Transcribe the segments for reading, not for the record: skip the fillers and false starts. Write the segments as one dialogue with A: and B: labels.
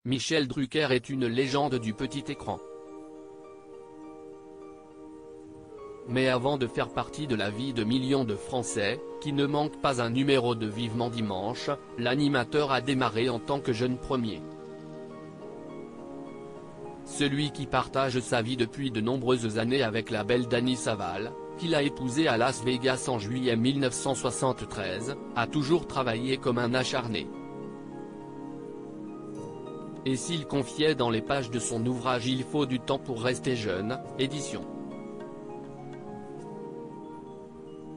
A: Michel Drucker est une légende du petit écran. Mais avant de faire partie de la vie de millions de Français, qui ne manquent pas un numéro de Vivement Dimanche, l'animateur a démarré en tant que jeune premier. Celui qui partage sa vie depuis de nombreuses années avec la belle Dany Saval, qu'il a épousée à Las Vegas en juillet 1973, a toujours travaillé comme un acharné. Et s'il confiait dans les pages de son ouvrage Il faut du temps pour rester jeune, édition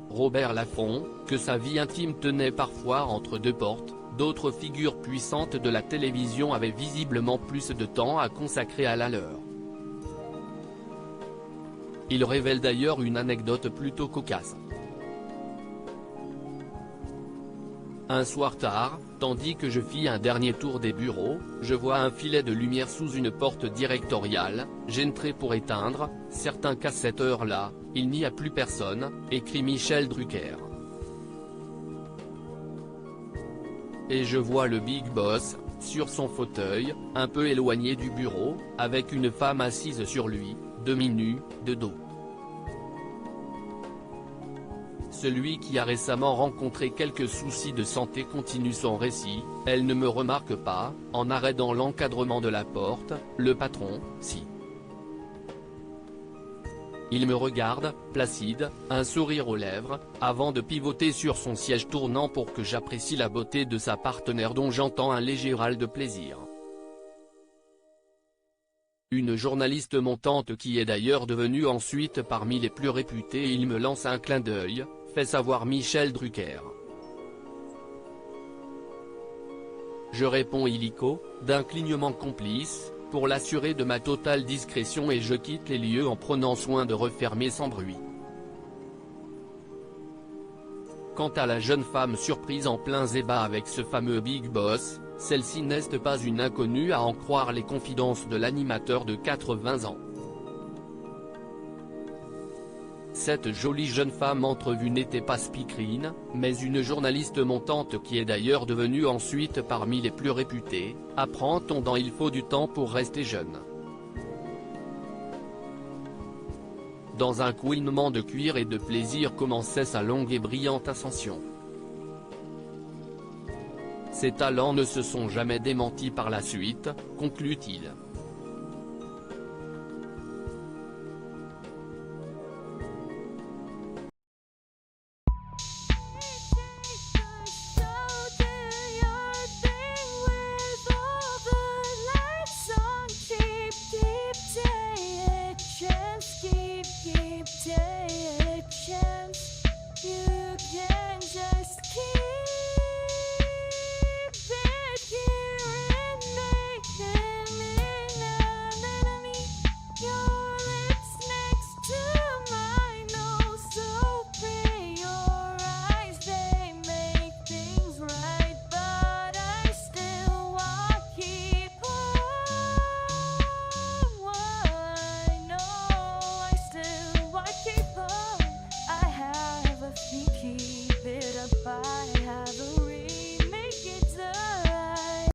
A: Robert Laffont, que sa vie intime tenait parfois entre deux portes, d'autres figures puissantes de la télévision avaient visiblement plus de temps à consacrer à la leur. Il révèle d'ailleurs une anecdote plutôt cocasse. Un soir tard, tandis que je fis un dernier tour des bureaux, je vois un filet de lumière sous une porte directoriale, j'entrai pour éteindre, certains qu'à cette heure-là, il n'y a plus personne, écrit Michel Drucker. Et je vois le Big Boss, sur son fauteuil, un peu éloigné du bureau, avec une femme assise sur lui, demi-nue, de dos. Celui qui a récemment rencontré quelques soucis de santé continue son récit, elle ne me remarque pas, en arrêtant l'encadrement de la porte, le patron, si. Il me regarde, placide, un sourire aux lèvres, avant de pivoter sur son siège tournant pour que j'apprécie la beauté de sa partenaire dont j'entends un léger râle de plaisir. Une journaliste montante qui est d'ailleurs devenue ensuite parmi les plus réputées. Il me lance un clin d'œil, fait savoir Michel Drucker. Je réponds illico, d'un clignement complice, pour l'assurer de ma totale discrétion, et je quitte les lieux en prenant soin de refermer sans bruit. Quant à la jeune femme surprise en plein débat avec ce fameux Big Boss, celle-ci n'est pas une inconnue à en croire les confidences de l'animateur de 80 ans. Cette jolie jeune femme entrevue n'était pas speakerine, mais une journaliste montante qui est d'ailleurs devenue ensuite parmi les plus réputées, apprend-on dans Il faut du temps pour rester jeune. Dans un couinement de cuir et de plaisir commençait sa longue et brillante ascension. Ses talents ne se sont jamais démentis par la suite, conclut-il.